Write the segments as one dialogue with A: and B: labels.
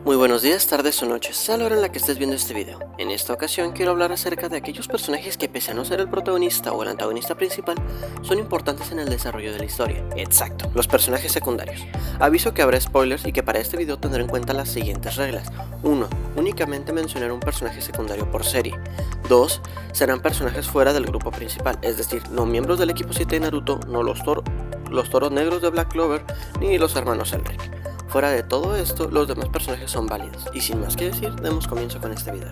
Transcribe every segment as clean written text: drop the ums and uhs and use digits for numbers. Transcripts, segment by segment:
A: Muy buenos días, tardes o noches, sea la hora en la que estés viendo este video. En esta ocasión quiero hablar acerca de aquellos personajes que pese a no ser el protagonista o el antagonista principal, son importantes en el desarrollo de la historia. Exacto, los personajes secundarios. Aviso que habrá spoilers y que para este video tendré en cuenta las siguientes reglas. 1. Únicamente mencionar un personaje secundario por serie. 2. Serán personajes fuera del grupo principal, es decir, no miembros del equipo 7 de Naruto, no los toros negros de Black Clover, ni los hermanos Elric. Fuera de todo esto, los demás personajes son válidos, y sin más que decir, demos comienzo con este video.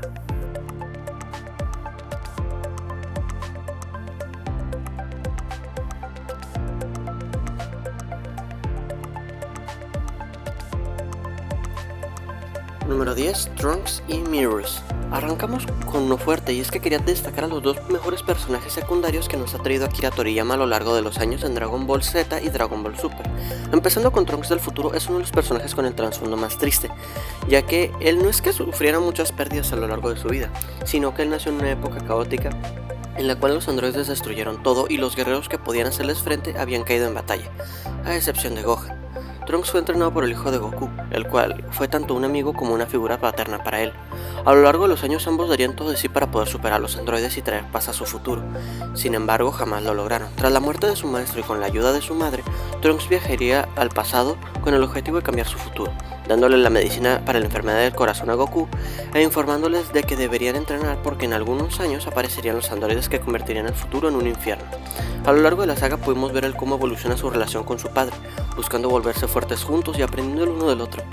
A: Número 10. Trunks y Mirrors. Arrancamos con uno fuerte, y es que quería destacar a los dos mejores personajes secundarios que nos ha traído Akira Toriyama a lo largo de los años en Dragon Ball Z y Dragon Ball Super. Empezando con Trunks del futuro, es uno de los personajes con el trasfondo más triste, ya que él no es que sufriera muchas pérdidas a lo largo de su vida, sino que él nació en una época caótica en la cual los androides destruyeron todo y los guerreros que podían hacerles frente habían caído en batalla, a excepción de Gohan. Trunks fue entrenado por el hijo de Goku, el cual fue tanto un amigo como una figura paterna para él. A lo largo de los años ambos darían todo de sí para poder superar a los androides y traer paz a su futuro. Sin embargo, jamás lo lograron. Tras la muerte de su maestro y con la ayuda de su madre, Trunks viajaría al pasado con el objetivo de cambiar su futuro, dándole la medicina para la enfermedad del corazón a Goku e informándoles de que deberían entrenar porque en algunos años aparecerían los androides que convertirían el futuro en un infierno. A lo largo de la saga pudimos ver cómo evoluciona su relación con su padre, buscando volverse fuertes juntos y aprendiendo el uno del otro,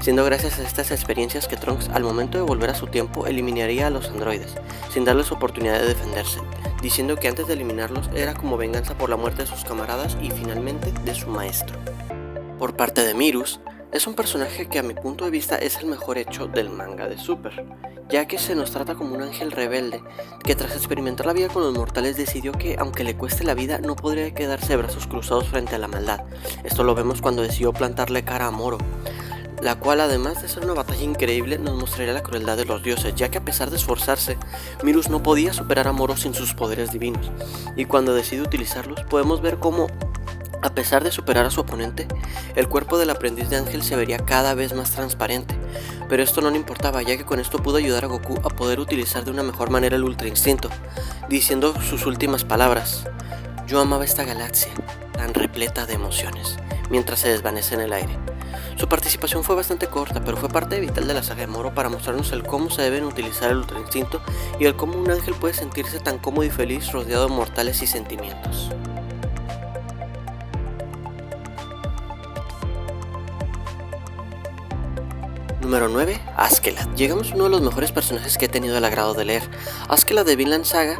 A: siendo gracias a estas experiencias que Trunks, al momento de volver a su tiempo, eliminaría a los androides, sin darles oportunidad de defenderse, diciendo que antes de eliminarlos era como venganza por la muerte de sus camaradas y finalmente de su maestro. Por parte de Mirus, es un personaje que a mi punto de vista es el mejor hecho del manga de Super, ya que se nos trata como un ángel rebelde que tras experimentar la vida con los mortales decidió que aunque le cueste la vida no podría quedarse de brazos cruzados frente a la maldad. Esto lo vemos cuando decidió plantarle cara a Moro, la cual además de ser una batalla increíble nos mostraría la crueldad de los dioses, ya que a pesar de esforzarse, Mirus no podía superar a Moro sin sus poderes divinos, y cuando decide utilizarlos podemos ver cómo a pesar de superar a su oponente, el cuerpo del aprendiz de Ángel se vería cada vez más transparente, pero esto no le importaba, ya que con esto pudo ayudar a Goku a poder utilizar de una mejor manera el Ultra Instinto, diciendo sus últimas palabras: "Yo amaba esta galaxia, tan repleta de emociones", mientras se desvanece en el aire. Su participación fue bastante corta, pero fue parte vital de la saga de Moro para mostrarnos el cómo se deben utilizar el Ultra Instinto y el cómo un ángel puede sentirse tan cómodo y feliz rodeado de mortales y sentimientos. Número 9. Askeladd. Llegamos a uno de los mejores personajes que he tenido el agrado de leer. Askeladd de Vinland Saga,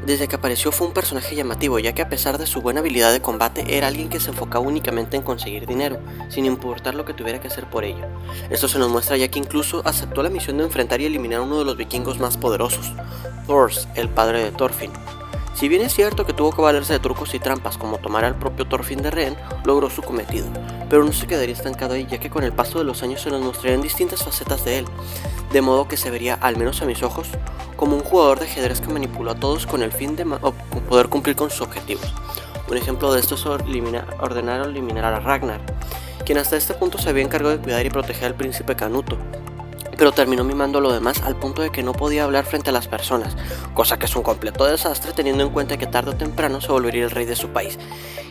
A: desde que apareció fue un personaje llamativo, ya que a pesar de su buena habilidad de combate, era alguien que se enfocaba únicamente en conseguir dinero, sin importar lo que tuviera que hacer por ello. Esto se nos muestra ya que incluso aceptó la misión de enfrentar y eliminar a uno de los vikingos más poderosos, Thors, el padre de Thorfinn. Si bien es cierto que tuvo que valerse de trucos y trampas como tomar al propio Thorfinn de rehén, logró su cometido, pero no se quedaría estancado ahí, ya que con el paso de los años se nos mostrarían distintas facetas de él, de modo que se vería, al menos a mis ojos, como un jugador de ajedrez que manipuló a todos con el fin de poder cumplir con sus objetivos. Un ejemplo de esto es ordenar eliminar a Ragnar, quien hasta este punto se había encargado de cuidar y proteger al príncipe Canuto, pero terminó mimando lo demás al punto de que no podía hablar frente a las personas, cosa que es un completo desastre teniendo en cuenta que tarde o temprano se volvería el rey de su país.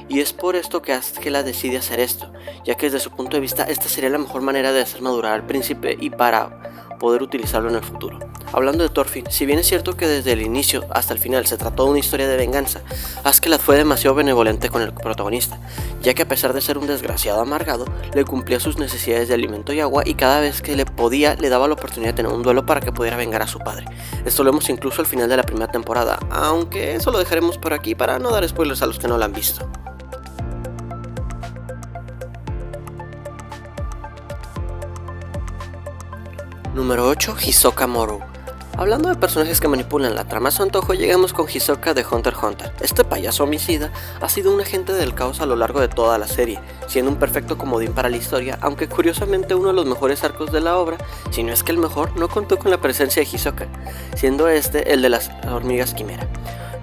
A: Y es por esto que Askeladd decide hacer esto, ya que desde su punto de vista esta sería la mejor manera de hacer madurar al príncipe y para poder utilizarlo en el futuro. Hablando de Thorfinn, si bien es cierto que desde el inicio hasta el final se trató de una historia de venganza, Askeladd fue demasiado benevolente con el protagonista, ya que a pesar de ser un desgraciado amargado, le cumplía sus necesidades de alimento y agua y cada vez que le podía le daba la oportunidad de tener un duelo para que pudiera vengar a su padre. Esto lo vemos incluso al final de la primera temporada, aunque eso lo dejaremos por aquí para no dar spoilers a los que no lo han visto. Número 8. Hisoka Moro. Hablando de personajes que manipulan la trama a su antojo, llegamos con Hisoka de Hunter x Hunter. Este payaso homicida ha sido un agente del caos a lo largo de toda la serie, siendo un perfecto comodín para la historia, aunque curiosamente uno de los mejores arcos de la obra, si no es que el mejor, no contó con la presencia de Hisoka, siendo este el de las hormigas quimera,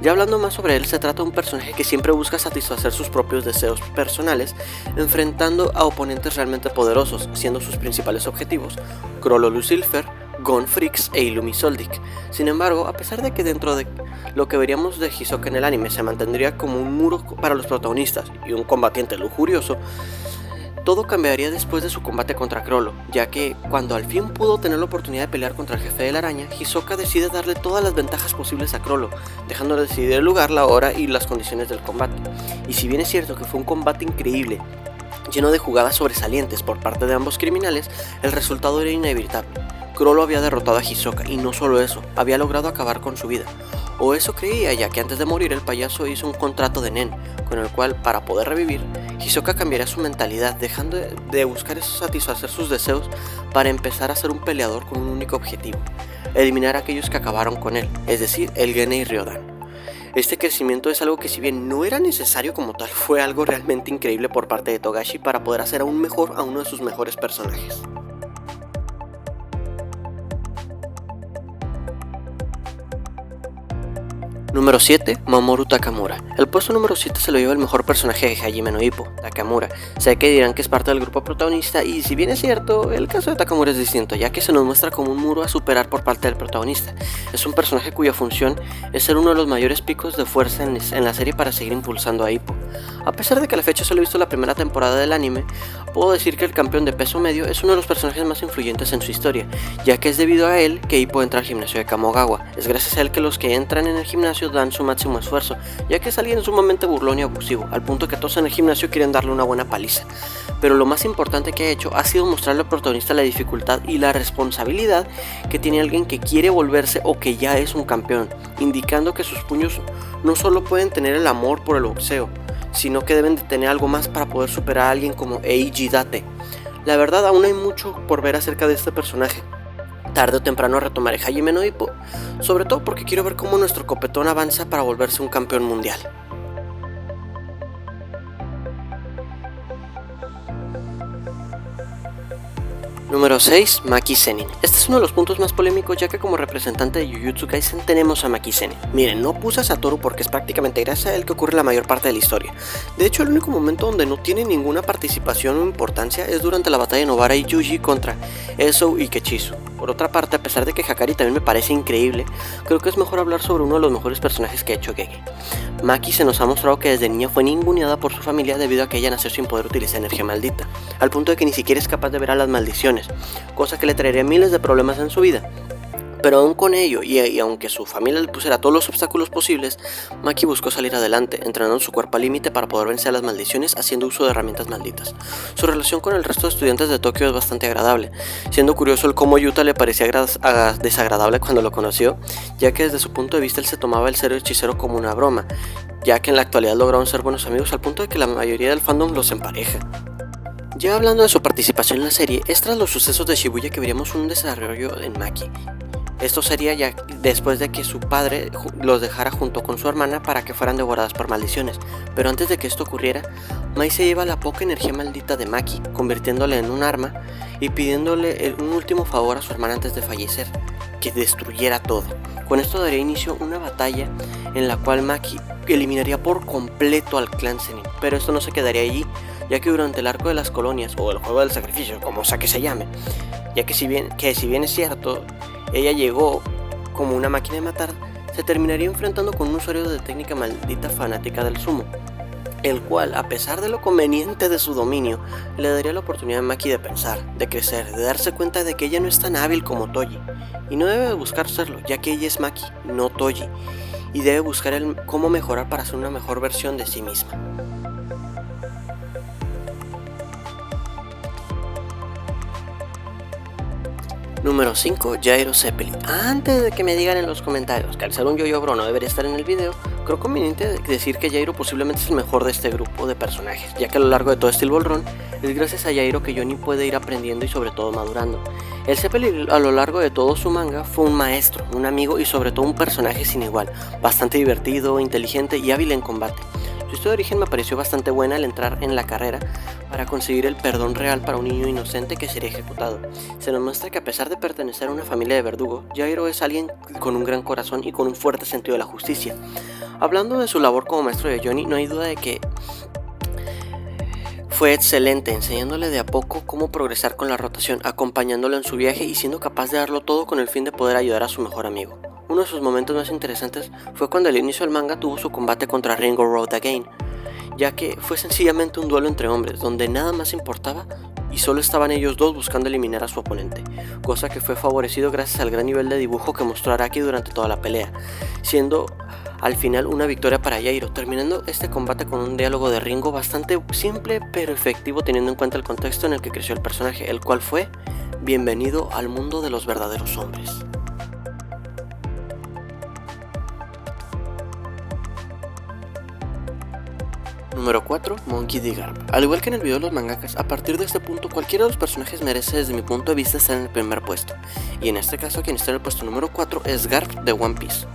A: Ya hablando más sobre él, se trata de un personaje que siempre busca satisfacer sus propios deseos personales, enfrentando a oponentes realmente poderosos, siendo sus principales objetivos Chrollo Lucifer, Gon Freaks e Illumi Soldic. Sin embargo, a pesar de que dentro de lo que veríamos de Hisoka en el anime se mantendría como un muro para los protagonistas y un combatiente lujurioso, todo cambiaría después de su combate contra Chrollo, ya que cuando al fin pudo tener la oportunidad de pelear contra el jefe de la araña, Hisoka decide darle todas las ventajas posibles a Chrollo, dejándole decidir el lugar, la hora y las condiciones del combate. Y si bien es cierto que fue un combate increíble, lleno de jugadas sobresalientes por parte de ambos criminales, el resultado era inevitable. Chrollo había derrotado a Hisoka y no solo eso, había logrado acabar con su vida. O eso creía, ya que antes de morir el payaso hizo un contrato de Nen, con el cual, para poder revivir, Hisoka cambiaría su mentalidad, dejando de buscar satisfacer sus deseos para empezar a ser un peleador con un único objetivo: eliminar a aquellos que acabaron con él, es decir, el Gene y Ryodan. Este crecimiento es algo que, si bien no era necesario como tal, fue algo realmente increíble por parte de Togashi para poder hacer aún mejor a uno de sus mejores personajes. Número 7. Mamoru Takamura. El puesto número 7 se lo lleva el mejor personaje de Hajime no Ippo, Takamura. Sé que dirán que es parte del grupo protagonista, y si bien es cierto, el caso de Takamura es distinto, ya que se nos muestra como un muro a superar por parte del protagonista. Es un personaje cuya función es ser uno de los mayores picos de fuerza en la serie para seguir impulsando a Ippo. A pesar de que a la fecha solo he visto la primera temporada del anime, puedo decir que el campeón de peso medio es uno de los personajes más influyentes en su historia, ya que es debido a él que Ippo entra al gimnasio de Kamogawa. Es gracias a él que los que entran en el gimnasio dan su máximo esfuerzo, ya que es alguien sumamente burlón y abusivo, al punto que todos en el gimnasio quieren darle una buena paliza. Pero lo más importante que ha hecho ha sido mostrarle al protagonista la dificultad y la responsabilidad que tiene alguien que quiere volverse o que ya es un campeón, indicando que sus puños no solo pueden tener el amor por el boxeo, sino que deben de tener algo más para poder superar a alguien como Eiji Date. La verdad, aún hay mucho por ver acerca de este personaje. Tarde o temprano retomaré Hajime no Ippo, sobre todo porque quiero ver cómo nuestro copetón avanza para volverse un campeón mundial. Número 6. Maki Zenin. Este es uno de los puntos más polémicos, ya que como representante de Jujutsu Kaisen tenemos a Maki Zenin. Miren, no puse a Satoru porque es prácticamente gracias a él que ocurre la mayor parte de la historia. De hecho, el único momento donde no tiene ninguna participación o importancia es durante la batalla de Nobara y Yuji contra Esou y Kechisu. Por otra parte, a pesar de que Hakari también me parece increíble, creo que es mejor hablar sobre uno de los mejores personajes que ha hecho Gege. Maki se nos ha mostrado que desde niña fue ninguneada por su familia debido a que ella nació sin poder utilizar energía maldita, al punto de que ni siquiera es capaz de ver a las maldiciones, cosa que le traería miles de problemas en su vida. Pero aún con ello, y aunque su familia le pusiera todos los obstáculos posibles, Maki buscó salir adelante, entrenando su cuerpo al límite para poder vencer a las maldiciones haciendo uso de herramientas malditas. Su relación con el resto de estudiantes de Tokio es bastante agradable, siendo curioso el cómo Yuta le parecía desagradable cuando lo conoció, ya que desde su punto de vista él se tomaba el ser hechicero como una broma, ya que en la actualidad lograron ser buenos amigos al punto de que la mayoría del fandom los empareja. Ya hablando de su participación en la serie, es tras los sucesos de Shibuya que veríamos un desarrollo en Maki. Esto sería ya después de que su padre los dejara junto con su hermana para que fueran devoradas por maldiciones, pero antes de que esto ocurriera, Mai se lleva la poca energía maldita de Maki, convirtiéndole en un arma y pidiéndole un último favor a su hermana antes de fallecer, que destruyera todo. Con esto daría inicio una batalla en la cual Maki eliminaría por completo al clan Zenin, pero esto no se quedaría allí, ya que durante el arco de las colonias, o el juego del sacrificio, como sea que se llame, ya que si bien es cierto, ella llegó como una máquina de matar, se terminaría enfrentando con un usuario de técnica maldita fanática del sumo, el cual, a pesar de lo conveniente de su dominio, le daría la oportunidad a Maki de pensar, de crecer, de darse cuenta de que ella no es tan hábil como Toji, y no debe buscar serlo, ya que ella es Maki, no Toji, y debe buscar cómo mejorar para ser una mejor versión de sí misma. Número 5. Jairo Zeppelin. Antes de que me digan en los comentarios que al ser un yo-yo bro no debería estar en el video, creo conveniente decir que Jairo posiblemente es el mejor de este grupo de personajes, ya que a lo largo de todo Steel Ball Run es gracias a Jairo que Johnny puede ir aprendiendo y sobre todo madurando. El Zeppelin a lo largo de todo su manga fue un maestro, un amigo y sobre todo un personaje sin igual, bastante divertido, inteligente y hábil en combate. Su Su historia de origen me pareció bastante buena al entrar en la carrera para conseguir el perdón real para un niño inocente que sería ejecutado. Se nos muestra que a pesar de pertenecer a una familia de verdugos, Jairo es alguien con un gran corazón y con un fuerte sentido de la justicia. Hablando de su labor como maestro de Johnny, no hay duda de que fue excelente, enseñándole de a poco cómo progresar con la rotación, acompañándolo en su viaje y siendo capaz de darlo todo con el fin de poder ayudar a su mejor amigo. Uno de sus momentos más interesantes fue cuando al inicio del manga tuvo su combate contra Ringo Road Again, ya que fue sencillamente un duelo entre hombres, donde nada más importaba y solo estaban ellos dos buscando eliminar a su oponente, cosa que fue favorecido gracias al gran nivel de dibujo que mostró Araki durante toda la pelea, siendo al final una victoria para Jairo, terminando este combate con un diálogo de Ringo bastante simple pero efectivo teniendo en cuenta el contexto en el que creció el personaje, el cual fue: bienvenido al mundo de los verdaderos hombres. Número 4. Monkey D. Garp. Al igual que en el video de los mangakas, a partir de este punto cualquiera de los personajes merece desde mi punto de vista estar en el primer puesto, y en este caso quien está en el puesto número 4 es Garp de One Piece.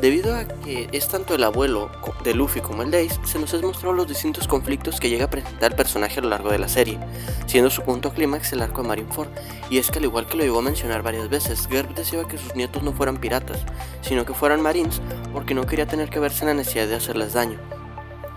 A: Debido a que es tanto el abuelo de Luffy como el de Ace, se nos han mostrado los distintos conflictos que llega a presentar el personaje a lo largo de la serie, siendo su punto clímax el arco de Marineford, y es que al igual que lo llegó a mencionar varias veces, Garp deseaba que sus nietos no fueran piratas, sino que fueran marines, porque no quería tener que verse en la necesidad de hacerles daño.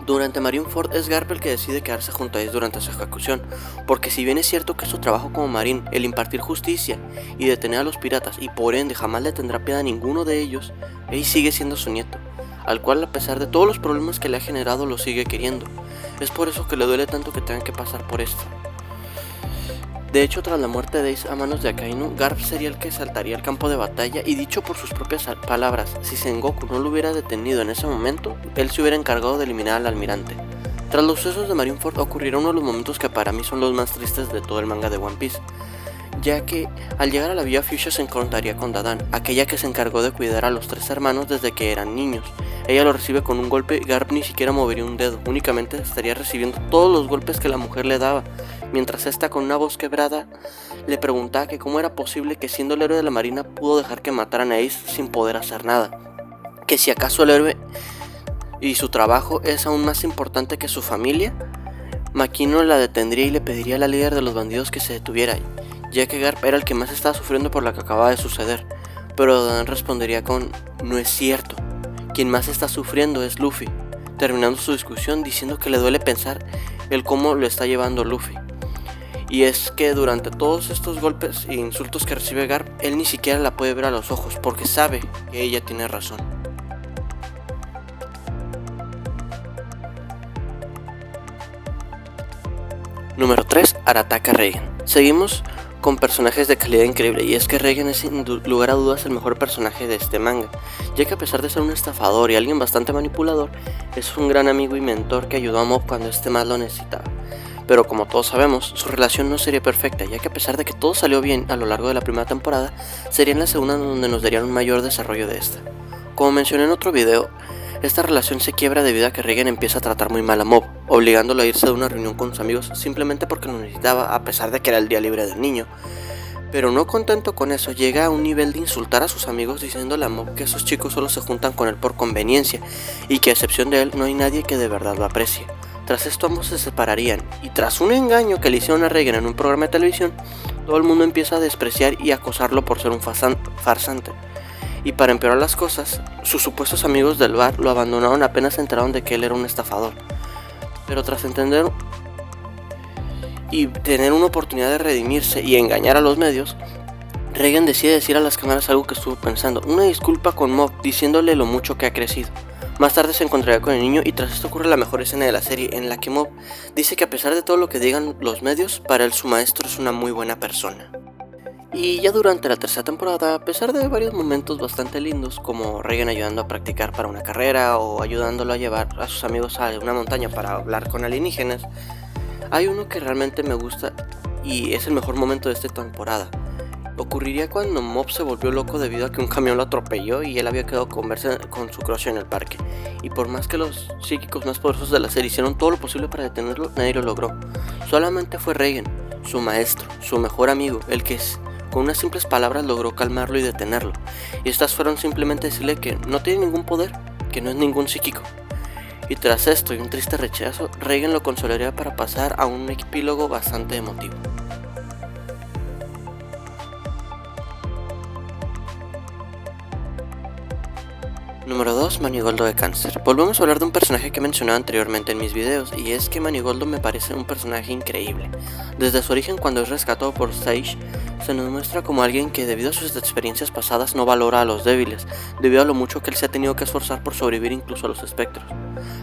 A: Durante Marineford es Garp el que decide quedarse junto a Ace durante su ejecución, porque si bien es cierto que es su trabajo como marín el impartir justicia y detener a los piratas y por ende jamás le tendrá piedad a ninguno de ellos, Ace sigue siendo su nieto, al cual a pesar de todos los problemas que le ha generado lo sigue queriendo. Es por eso que le duele tanto que tengan que pasar por esto. De hecho, tras la muerte de Ace a manos de Akainu, Garp sería el que saltaría al campo de batalla y, dicho por sus propias palabras, si Sengoku no lo hubiera detenido en ese momento, él se hubiera encargado de eliminar al almirante. Tras los sucesos de Marineford ocurrirá uno de los momentos que para mí son los más tristes de todo el manga de One Piece, ya que al llegar a la Villa Fuchsia se encontraría con Dadan, aquella que se encargó de cuidar a los tres hermanos desde que eran niños. Ella lo recibe con un golpe y Garp ni siquiera movería un dedo, únicamente estaría recibiendo todos los golpes que la mujer le daba, mientras esta con una voz quebrada le preguntaba que cómo era posible que siendo el héroe de la marina pudo dejar que mataran a Ace sin poder hacer nada, que si acaso el héroe y su trabajo es aún más importante que su familia. Makino la detendría y le pediría a la líder de los bandidos que se detuviera, ya que Garp era el que más estaba sufriendo por lo que acababa de suceder, pero Dan respondería con: no es cierto, quien más está sufriendo es Luffy, terminando su discusión diciendo que le duele pensar el cómo lo está llevando Luffy. Y es que durante todos estos golpes e insultos que recibe Garp, él ni siquiera la puede ver a los ojos porque sabe que ella tiene razón. Número 3. Arataka Reigen. Seguimos con personajes de calidad increíble, y es que Reigen es sin lugar a dudas el mejor personaje de este manga, ya que a pesar de ser un estafador y alguien bastante manipulador, es un gran amigo y mentor que ayudó a Mob cuando este más lo necesitaba. Pero como todos sabemos, su relación no sería perfecta, ya que a pesar de que todo salió bien a lo largo de la primera temporada, sería en la segunda donde nos darían un mayor desarrollo de esta. Como mencioné en otro video, esta relación se quiebra debido a que Reigen empieza a tratar muy mal a Mob, obligándolo a irse de una reunión con sus amigos simplemente porque lo necesitaba, a pesar de que era el día libre del niño. Pero no contento con eso, llega a un nivel de insultar a sus amigos diciéndole a Mob que esos chicos solo se juntan con él por conveniencia y que a excepción de él no hay nadie que de verdad lo aprecie. Tras esto ambos se separarían, y tras un engaño que le hicieron a Reigen en un programa de televisión, todo el mundo empieza a despreciar y acosarlo por ser un farsante. Y para empeorar las cosas, sus supuestos amigos del bar lo abandonaron apenas se enteraron de que él era un estafador. Pero tras entender y tener una oportunidad de redimirse y engañar a los medios, Reigen decide decir a las cámaras algo que estuvo pensando, una disculpa con Mob diciéndole lo mucho que ha crecido. Más tarde se encontraría con el niño y tras esto ocurre la mejor escena de la serie, en la que Mob dice que a pesar de todo lo que digan los medios, para él su maestro es una muy buena persona. Y ya durante la tercera temporada, a pesar de varios momentos bastante lindos, como Reigen ayudando a practicar para una carrera o ayudándolo a llevar a sus amigos a una montaña para hablar con alienígenas, hay uno que realmente me gusta y es el mejor momento de esta temporada. Ocurriría cuando Mob se volvió loco debido a que un camión lo atropelló y él había quedado con su crush en el parque. Y por más que los psíquicos más poderosos de la serie hicieron todo lo posible para detenerlo, nadie lo logró. Solamente fue Reigen, su maestro, su mejor amigo, el que con unas simples palabras logró calmarlo y detenerlo. Y estas fueron simplemente decirle que no tiene ningún poder, que no es ningún psíquico. Y tras esto y un triste rechazo, Reigen lo consolaría para pasar a un epílogo bastante emotivo. Número 2. Manigoldo de Cáncer. Volvemos a hablar de un personaje que he mencionado anteriormente en mis videos, y es que Manigoldo me parece un personaje increíble. Desde su origen, cuando es rescatado por Sage, se nos muestra como alguien que debido a sus experiencias pasadas no valora a los débiles, debido a lo mucho que él se ha tenido que esforzar por sobrevivir incluso a los espectros.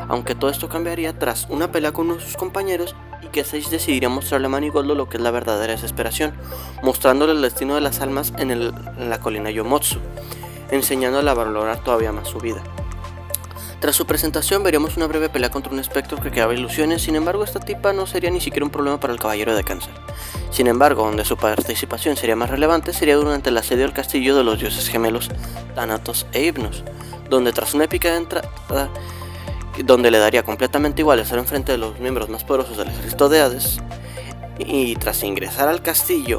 A: Aunque todo esto cambiaría tras una pelea con uno de sus compañeros, y que Sage decidiría mostrarle a Manigoldo lo que es la verdadera desesperación, mostrándole el destino de las almas en la colina Yomotsu, enseñándole a valorar todavía más su vida. Tras su presentación veremos una breve pelea contra un espectro que creaba ilusiones, sin embargo esta tipa no sería ni siquiera un problema para el Caballero de Cáncer. Sin embargo, donde su participación sería más relevante sería durante el asedio al castillo de los dioses gemelos Thanatos e Hypnos, donde tras una épica entrada, donde le daría completamente igual estar enfrente de los miembros más poderosos del ejército de Hades, y tras ingresar al castillo,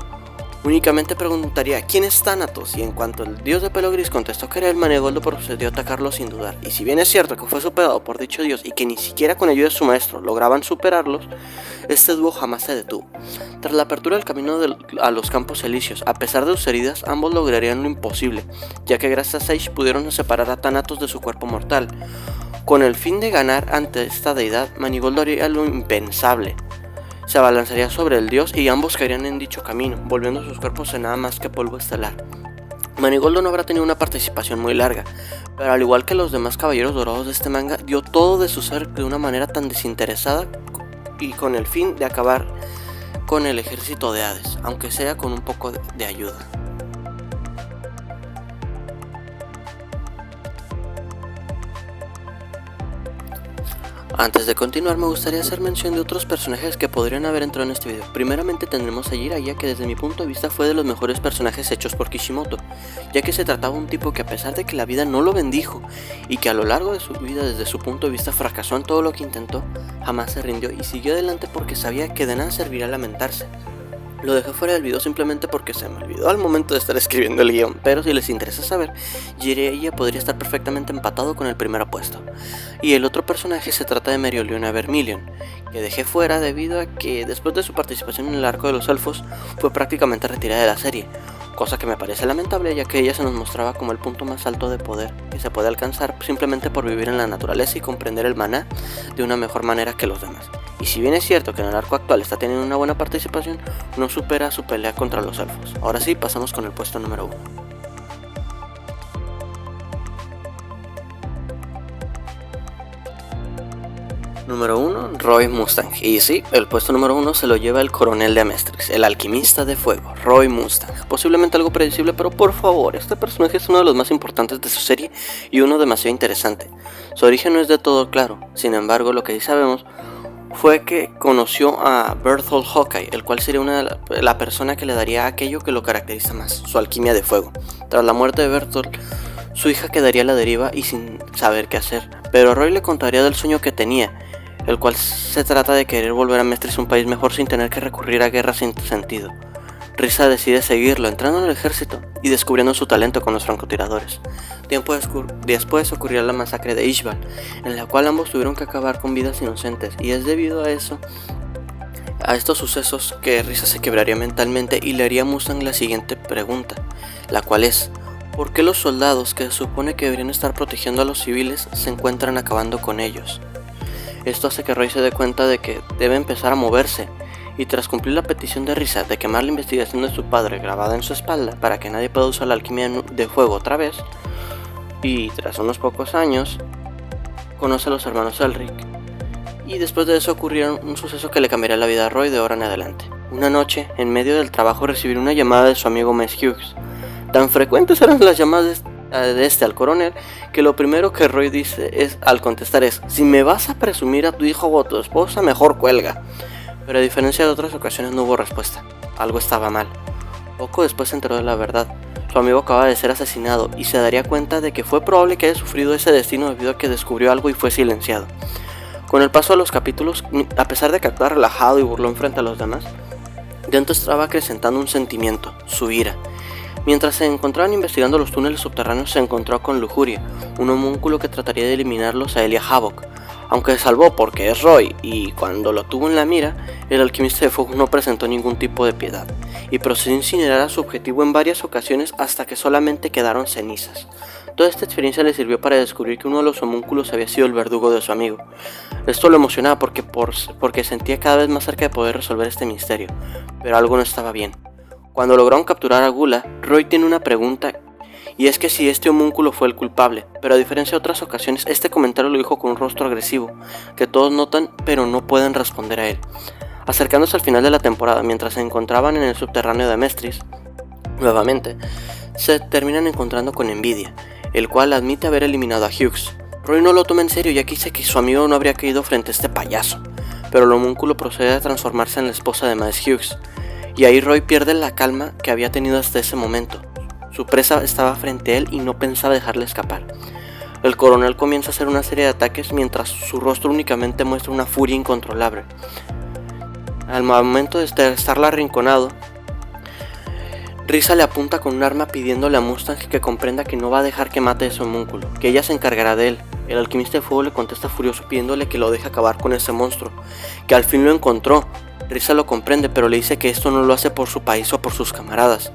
A: únicamente preguntaría ¿quién es Thanatos? Y en cuanto el dios de pelo gris contestó que era el, Manigoldo procedió a atacarlo sin dudar. Y si bien es cierto que fue superado por dicho dios y que ni siquiera con ayuda de su maestro lograban superarlos, este dúo jamás se detuvo. Tras la apertura del camino a los campos elíseos, a pesar de sus heridas, ambos lograrían lo imposible, ya que gracias a Sage pudieron separar a Thanatos de su cuerpo mortal. Con el fin de ganar ante esta deidad, Manigoldo haría lo impensable. Se abalanzaría sobre el dios y ambos caerían en dicho camino, volviendo sus cuerpos en nada más que polvo estelar. Manigoldo no habrá tenido una participación muy larga, pero al igual que los demás caballeros dorados de este manga, dio todo de su ser de una manera tan desinteresada y con el fin de acabar con el ejército de Hades, aunque sea con un poco de ayuda. Antes de continuar, me gustaría hacer mención de otros personajes que podrían haber entrado en este video. Primeramente tendremos a Jiraiya, que desde mi punto de vista fue de los mejores personajes hechos por Kishimoto, ya que se trataba de un tipo que a pesar de que la vida no lo bendijo y que a lo largo de su vida desde su punto de vista fracasó en todo lo que intentó, jamás se rindió y siguió adelante porque sabía que de nada serviría lamentarse. Lo dejé fuera del video simplemente porque se me olvidó al momento de estar escribiendo el guión, pero si les interesa saber, Jiraiya podría estar perfectamente empatado con el primer puesto. Y el otro personaje se trata de Mereoleona Vermilion, que dejé fuera debido a que después de su participación en el arco de los elfos fue prácticamente retirada de la serie, cosa que me parece lamentable ya que ella se nos mostraba como el punto más alto de poder que se puede alcanzar simplemente por vivir en la naturaleza y comprender el maná de una mejor manera que los demás. Y si bien es cierto que en el arco actual está teniendo una buena participación, no supera su pelea contra los elfos. Ahora sí, pasamos con el puesto número 1. Número 1, Roy Mustang. Y sí, el puesto número 1 se lo lleva el coronel de Amestrix, el alquimista de fuego, Roy Mustang. Posiblemente algo predecible, pero por favor, este personaje es uno de los más importantes de su serie y uno demasiado interesante. Su origen no es de todo claro, sin embargo lo que sí sabemos fue que conoció a Berthold Hawkeye, el cual sería la persona que le daría aquello que lo caracteriza más, su alquimia de fuego. Tras la muerte de Berthold, su hija quedaría a la deriva y sin saber qué hacer, pero Roy le contaría del sueño que tenía, el cual se trata de querer volver a Amestrix, un país mejor sin tener que recurrir a guerras sin sentido. Risa decide seguirlo, entrando en el ejército y descubriendo su talento con los francotiradores. Tiempo después ocurrió la masacre de Ishbal, en la cual ambos tuvieron que acabar con vidas inocentes, y es debido a estos sucesos que Risa se quebraría mentalmente y le haría a Mustang la siguiente pregunta, la cual es: ¿por qué los soldados que se supone que deberían estar protegiendo a los civiles se encuentran acabando con ellos? Esto hace que Roy se dé cuenta de que debe empezar a moverse, y tras cumplir la petición de Risa de quemar la investigación de su padre grabada en su espalda para que nadie pueda usar la alquimia de fuego otra vez, y tras unos pocos años conoce a los hermanos Elric, y después de eso ocurrió un suceso que le cambiaría la vida a Roy de ahora en adelante. Una noche, en medio del trabajo, recibió una llamada de su amigo Mess Hughes. Tan frecuentes eran las llamadas de este al coronel, que lo primero que Roy dice al contestar es: si me vas a presumir a tu hijo o a tu esposa, mejor cuelga. Pero a diferencia de otras ocasiones no hubo respuesta. Algo estaba mal. Poco después se enteró de la verdad. Su amigo acaba de ser asesinado y se daría cuenta de que fue probable que haya sufrido ese destino debido a que descubrió algo y fue silenciado. Con el paso de los capítulos, a pesar de que actuaba relajado y burlón frente a los demás, dentro estaba acrecentando un sentimiento, su ira. Mientras se encontraban investigando los túneles subterráneos, se encontró con Lujuria, un homúnculo que trataría de eliminarlos a él y a Havok. Aunque se salvó porque es Roy y cuando lo tuvo en la mira, el alquimista de fuego no presentó ningún tipo de piedad y procedió a incinerar a su objetivo en varias ocasiones hasta que solamente quedaron cenizas. Toda esta experiencia le sirvió para descubrir que uno de los homúnculos había sido el verdugo de su amigo. Esto lo emocionaba porque sentía cada vez más cerca de poder resolver este misterio, pero algo no estaba bien. Cuando lograron capturar a Gula, Roy tiene una pregunta, y es que si este homúnculo fue el culpable, pero a diferencia de otras ocasiones, este comentario lo dijo con un rostro agresivo, que todos notan pero no pueden responder a él. Acercándose al final de la temporada, mientras se encontraban en el subterráneo de Mestris, nuevamente, se terminan encontrando con Envidia, el cual admite haber eliminado a Hughes. Roy no lo toma en serio ya que dice que su amigo no habría caído frente a este payaso, pero el homúnculo procede a transformarse en la esposa de Miles Hughes, y ahí Roy pierde la calma que había tenido hasta ese momento. Su presa estaba frente a él y no pensaba dejarle escapar. El coronel comienza a hacer una serie de ataques mientras su rostro únicamente muestra una furia incontrolable. Al momento de estar arrinconado, Risa le apunta con un arma pidiéndole a Mustang que comprenda que no va a dejar que mate a ese homúnculo, que ella se encargará de él. El alquimista de fuego le contesta furioso pidiéndole que lo deje acabar con ese monstruo, que al fin lo encontró. Risa lo comprende, pero le dice que esto no lo hace por su país o por sus camaradas.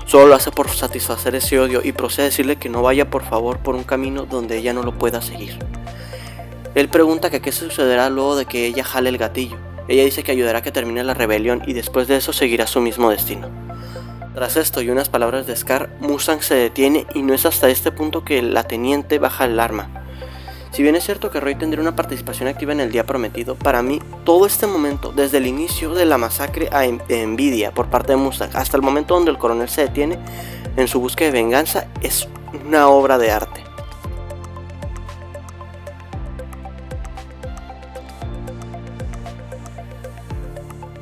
A: Solo lo hace por satisfacer ese odio y procede a decirle que no vaya por favor por un camino donde ella no lo pueda seguir. Él pregunta que qué sucederá luego de que ella jale el gatillo. Ella dice que ayudará a que termine la rebelión y después de eso seguirá su mismo destino. Tras esto y unas palabras de Scar, Mustang se detiene y no es hasta este punto que la teniente baja el arma. Si bien es cierto que Roy tendría una participación activa en el día prometido, para mí todo este momento, desde el inicio de la masacre de Envidia por parte de Mustang hasta el momento donde el coronel se detiene en su búsqueda de venganza, es una obra de arte.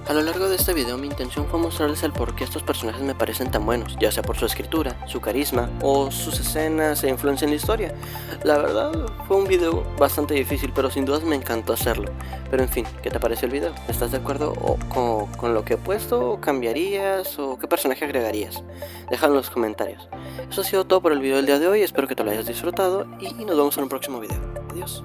A: A lo largo de este video mi intención fue mostrarles el por qué estos personajes me parecen tan buenos, ya sea por su escritura, su carisma o sus escenas e influencia en la historia. La verdad fue un video bastante difícil, pero sin dudas me encantó hacerlo. Pero en fin, ¿qué te pareció el video? ¿Estás de acuerdo con lo que he puesto? ¿Cambiarías? ¿O qué personaje agregarías? Déjalo en los comentarios. Eso ha sido todo por el video del día de hoy, espero que te lo hayas disfrutado y nos vemos en un próximo video. Adiós.